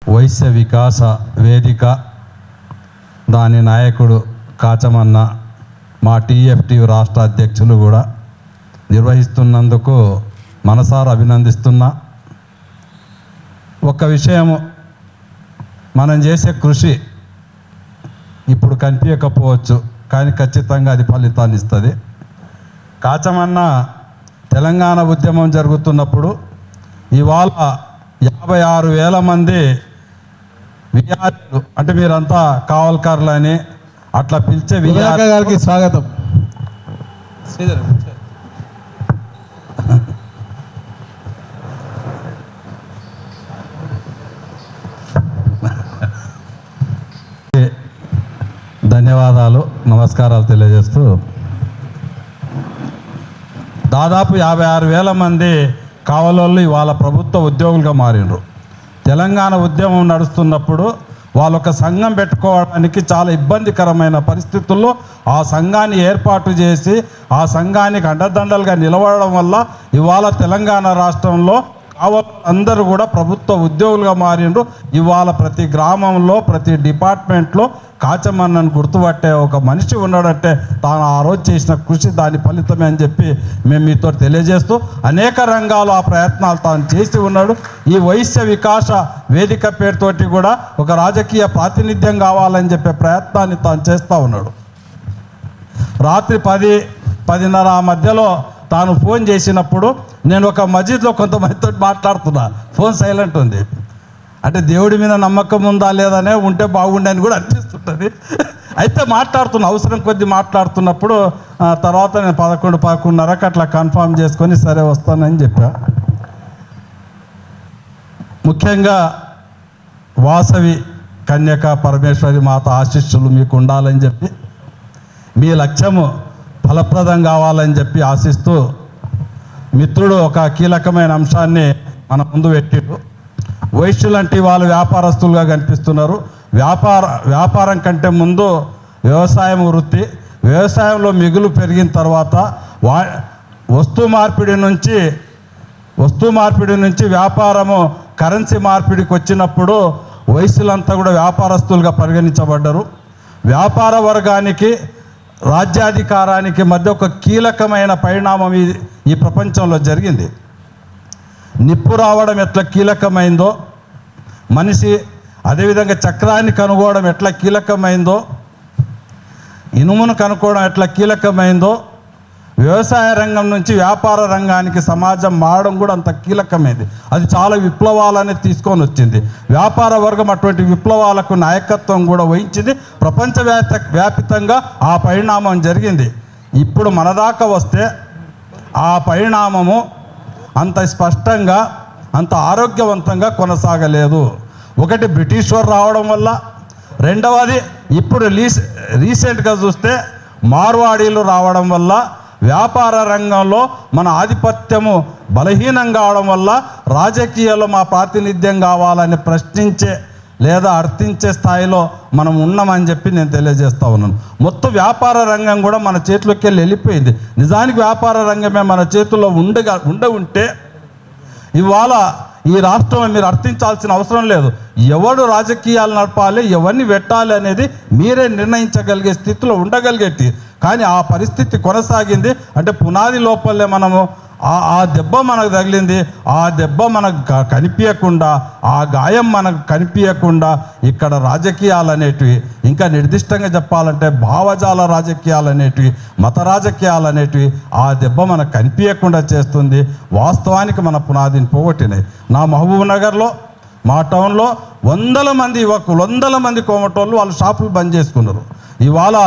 వైశ్య వికాస వేదిక దాని నాయకుడు కాచమన్న మా టీఎఫ్టీ రాష్ట్ర అధ్యక్షులు కూడా నిర్వహిస్తున్నందుకు మనసారా అభినందిస్తున్నా. ఒక విషయము, మనం చేసే కృషి ఇప్పుడు కనిపించకపోవచ్చు, కానీ ఖచ్చితంగా అది ఫలితాన్ని ఇస్తుంది. కాచమన్న తెలంగాణ ఉద్యమం జరుగుతున్నప్పుడు ఇవాళ 56,000 మంది విఆర్లు, అంటే మీరంతా కావల్కర్లని అట్లా పిలిచే వినాయక గారికి స్వాగతం. ధన్యవాదాలు, నమస్కారాలు తెలియజేస్తూ దాదాపు 56,000 మంది కావలోళ్ళు ఇవాళ ప్రభుత్వ ఉద్యోగులుగా మారినరు. తెలంగాణ ఉద్యమం నడుస్తున్నప్పుడు వాళ్ళు ఒక సంఘం పెట్టుకోవడానికి చాలా ఇబ్బందికరమైన పరిస్థితుల్లో ఆ సంఘాన్ని ఏర్పాటు చేసి ఆ సంఘానికి అండదండలుగా నిలబడడం వల్ల ఇవాళ తెలంగాణ రాష్ట్రంలో అందరూ కూడా ప్రభుత్వ ఉద్యోగులుగా మారిండ్రు. ఇవాళ ప్రతి గ్రామంలో ప్రతి డిపార్ట్మెంట్లో కాచమన్నను గుర్తుపట్టే ఒక మనిషి ఉన్నాడంటే తాను ఆ రోజు చేసిన కృషి దాని ఫలితమే అని చెప్పి మేము మీతో తెలియజేస్తూ, అనేక రంగాలు ఆ ప్రయత్నాలు తాను చేసి ఉన్నాడు. ఈ వైశ్య వికాస వేదిక పేరుతోటి కూడా ఒక రాజకీయ ప్రాతినిధ్యం కావాలని చెప్పే ప్రయత్నాన్ని తాను చేస్తూ ఉన్నాడు. రాత్రి 10-10:30 ఆ మధ్యలో తాను ఫోన్ చేసినప్పుడు నేను ఒక మస్జిద్లో కొంతమందితో మాట్లాడుతున్నా, ఫోన్ సైలెంట్ ఉంది. అంటే దేవుడి మీద నమ్మకం ఉందా లేదనే ఉంటే బాగుండే అని కూడా అనిపిస్తుంటుంది. అయితే మాట్లాడుతున్నా, అవసరం కొద్ది మాట్లాడుతున్నప్పుడు తర్వాత నేను 11-11:30కి అట్లా కన్ఫామ్ చేసుకొని సరే వస్తానని చెప్పా. ముఖ్యంగా వాసవి కన్యక పరమేశ్వరి మాత ఆశీస్సులు మీకు ఉండాలని చెప్పి, మీ లక్ష్యము ఫలప్రదం కావాలని చెప్పి ఆశిస్తూ, మిత్రుడు ఒక కీలకమైన అంశాన్ని మన ముందు పెట్టిండు. వైశ్యులంటే వాళ్ళు వ్యాపారస్తులుగా కనిపిస్తున్నారు. వ్యాపారం కంటే ముందు వ్యవసాయం వృత్తి, వ్యవసాయంలో మిగులు పెరిగిన తర్వాత వస్తు మార్పిడి నుంచి వ్యాపారము కరెన్సీ మార్పిడికి వచ్చినప్పుడు వైశ్యులంతా కూడా వ్యాపారస్తులుగా పరిగణించబడ్డారు. వ్యాపార వర్గానికి రాజ్యాధికారానికి మధ్య ఒక కీలకమైన పరిణామం ఈ ప్రపంచంలో జరిగింది. నిప్పు రావడం ఎట్లా కీలకమైందో, మనిషి అదేవిధంగా చక్రాన్ని కనుగోవడం ఎట్లా కీలకమైందో, ఇనుమును కనుక్కోవడం ఎట్లా కీలకమైందో, వ్యవసాయ రంగం నుంచి వ్యాపార రంగానికి సమాజం మారడం కూడా అంత కీలకమైంది. అది చాలా విప్లవాలని తీసుకొని వచ్చింది. వ్యాపార వర్గం అటువంటి విప్లవాలకు నాయకత్వం కూడా వహించింది. ప్రపంచవ్యాప్తంగా ఆ పరిణామం జరిగింది. ఇప్పుడు మన దాకా వస్తే ఆ పరిణామము అంత స్పష్టంగా అంత ఆరోగ్యవంతంగా కొనసాగలేదు. ఒకటి బ్రిటిష్ వారు రావడం వల్ల, రెండవది ఇప్పుడు రీసెంట్గా చూస్తే మార్వాడీలు రావడం వల్ల వ్యాపార రంగంలో మన ఆధిపత్యము బలహీనం కావడం వల్ల రాజకీయాల్లో మా ప్రాతినిధ్యం కావాలని ప్రశ్నించే లేదా అర్థించే స్థాయిలో మనం ఉన్నామని చెప్పి నేను తెలియజేస్తూ ఉన్నాను. మొత్తం వ్యాపార రంగం కూడా మన చేతిలోకి వెళ్ళిపోయింది. నిజానికి వ్యాపార రంగమే మన చేతుల్లో ఉంటే ఇవాళ ఈ రాష్ట్రంలో మీరు అర్థించాల్సిన అవసరం లేదు. ఎవడు రాజకీయాలు నడపాలి, ఎవరిని పెట్టాలి అనేది మీరే నిర్ణయించగలిగే స్థితిలో ఉండగలిగేటి. కానీ ఆ పరిస్థితి కొనసాగింది. అంటే పునాది లోపలే మనము ఆ దెబ్బ మనకు తగిలింది. ఆ దెబ్బ మనకు కనిపించకుండా, ఆ గాయం మనకు కనిపించకుండా ఇక్కడ రాజకీయాలు అనేటివి, ఇంకా నిర్దిష్టంగా చెప్పాలంటే భావజాల రాజకీయాలు అనేటివి, మత రాజకీయాలు అనేటివి ఆ దెబ్బ మనకు కనిపించకుండా చేస్తుంది. వాస్తవానికి మన పునాదిని పోగొట్టినాయి. నా మహబూబ్ నగర్లో, మా టౌన్లో 100 మంది యువకులు, 100 మంది కోమటోళ్ళు వాళ్ళు షాపులు బంద్ చేసుకున్నారు. ఇవాళ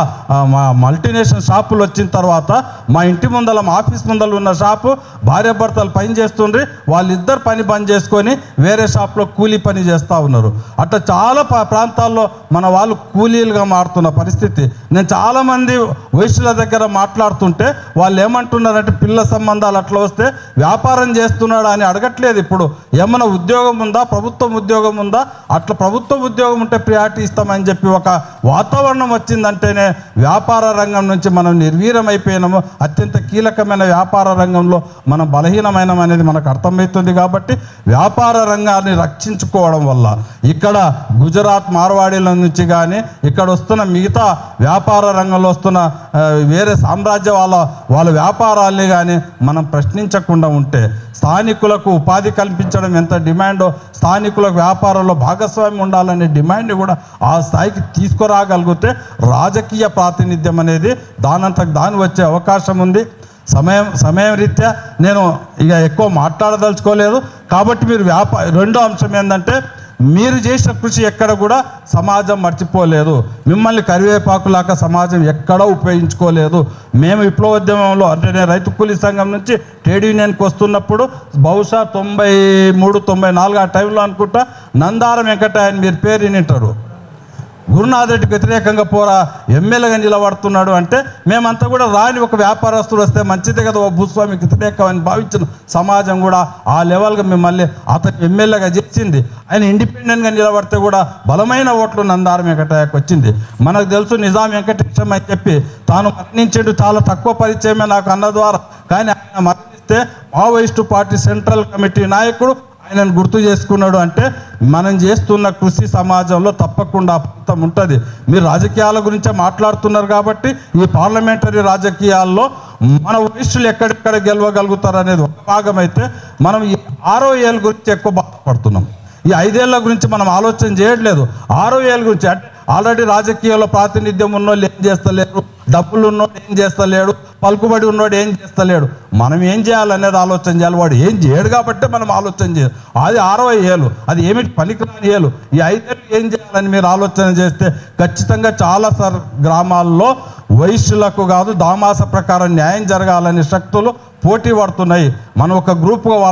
మా మల్టీనేషనల్ షాపులు వచ్చిన తర్వాత మా ఇంటి ముందల, మా ఆఫీస్ ముందర ఉన్న షాపు భార్యాభర్తలు పని చేస్తుండ్రి, వాళ్ళిద్దరు పని బంద్ చేసుకొని వేరే షాప్లో కూలీ పని చేస్తూ ఉన్నారు. అట్లా చాలా ప్రాంతాల్లో మన వాళ్ళు కూలీలుగా మారుతున్న పరిస్థితి. నేను చాలామంది వైశ్యుల దగ్గర మాట్లాడుతుంటే వాళ్ళు ఏమంటున్నారంటే పిల్ల సంబంధాలు అట్లా వస్తే వ్యాపారం చేస్తున్నాడు అని అడగట్లేదు. ఇప్పుడు ఏమన్నా ఉద్యోగం ఉందా, ప్రభుత్వం ఉద్యోగం ఉందా, అట్లా ప్రభుత్వ ఉద్యోగం ఉంటే ప్రియారిటీ ఇస్తామని చెప్పి ఒక వాతావరణం వచ్చింది ఏమైందంటేనే వ్యాపార రంగం నుంచి మనం నిర్వీర్యమైపోయినాము. అత్యంత కీలకమైన వ్యాపార రంగంలో మనం బలహీనమైనం అనేది మనకు అర్థమవుతుంది. కాబట్టి వ్యాపార రంగాన్ని రక్షించుకోవడం వల్ల ఇక్కడ గుజరాత్ మార్వాడీల నుంచి కానీ ఇక్కడ వస్తున్న మిగతా వ్యాపార రంగంలో వస్తున్న వేరే సామ్రాజ్య వాళ్ళ వ్యాపారాల్ని కానీ మనం ప్రశ్నించకుండా ఉంటే స్థానికులకు ఉపాధి కల్పించడం ఎంత డిమాండో స్థానికులకు వ్యాపారంలో భాగస్వామ్యం ఉండాలనే డిమాండ్ని కూడా ఆ స్థాయికి తీసుకురాగలిగితే రాజకీయ ప్రాతినిధ్యం అనేది దానంతకు దాని వచ్చే అవకాశం ఉంది. సమయం రీత్యా నేను ఇక ఎక్కువ మాట్లాడదలుచుకోలేదు. కాబట్టి మీరు రెండో అంశం ఏంటంటే మీరు చేసిన కృషి ఎక్కడ కూడా సమాజం మర్చిపోలేదు. మిమ్మల్ని కరివేపాకులాగా సమాజం ఎక్కడా ఉపయోగించుకోలేదు. మేము విప్లవోద్యమంలో అంటే నేను రైతు కూలీ సంఘం నుంచి ట్రేడ్ యూనియన్కి వస్తున్నప్పుడు బహుశా 93-94 ఆ టైంలో అనుకుంటా నందారం వెంకటయ్య మీరు పేరు వినింటారు. గురునాథ్ రెడ్డికి వ్యతిరేకంగా పోరా ఎమ్మెల్యేగా నిలబడుతున్నాడు అంటే మేమంతా కూడా రాని ఒక వ్యాపారస్తుడు వస్తే మంచిదే కదా, ఓ భూస్వామికి వ్యతిరేకం అని భావించిన సమాజం కూడా ఆ లెవెల్గా మిమ్మల్ని అతను ఎమ్మెల్యేగా చేసింది. ఆయన ఇండిపెండెంట్గా నిలబడితే కూడా బలమైన ఓట్లు నందారం వెంకటయ్యకు వచ్చింది. మనకు తెలుసు నిజాం వెంకటేశం అని చెప్పి తాను మరణించాడు, చాలా తక్కువ పరిచయమే నాకు అన్న ద్వారా. కానీ ఆయన మరణిస్తే మావోయిస్టు పార్టీ సెంట్రల్ కమిటీ నాయకుడు ఆయనను గుర్తు చేసుకున్నాడు. అంటే మనం చేస్తున్న కృషి సమాజంలో తప్పకుండా ఫలితం ఉంటుంది. మీరు రాజకీయాల గురించే మాట్లాడుతున్నారు కాబట్టి ఈ పార్లమెంటరీ రాజకీయాల్లో మన వయస్సులు ఎక్కడెక్కడ గెలవగలుగుతారు అనేది ఒక భాగం అయితే, మనం ఈ 6వ ఏళ్ళ గురించి ఎక్కువ బాధపడుతున్నాం. ఈ 5 ఏళ్ల గురించి మనం ఆలోచన చేయట్లేదు. 6వ ఏళ్ళ గురించి అంటే ఆల్రెడీ రాజకీయాల్లో ప్రాతినిధ్యం ఉన్నోళ్ళు ఏం చేస్తలేరు, డబ్బులు ఉన్నోడు ఏం చేస్తలేడు, పలుకుబడి ఉన్నోడు ఏం చేస్తలేడు. మనం ఏం చేయాలనేది ఆలోచన చేయాలి. వాడు ఏం చేయడు కాబట్టి మనం ఆలోచన చేయాలి. అది 6వ ఏళ్ళు, అది ఏమిటి పనికిరాని ఏళ్ళు. ఈ 5 ఏళ్ళు ఏం చేయాలని మీరు ఆలోచన చేస్తే ఖచ్చితంగా చాలా గ్రామాల్లో వయస్సులకు కాదు దామాస ప్రకారం న్యాయం జరగాలనే శక్తులు పోటీ పడుతున్నాయి. మనం ఒక గ్రూప్గా వాళ్ళ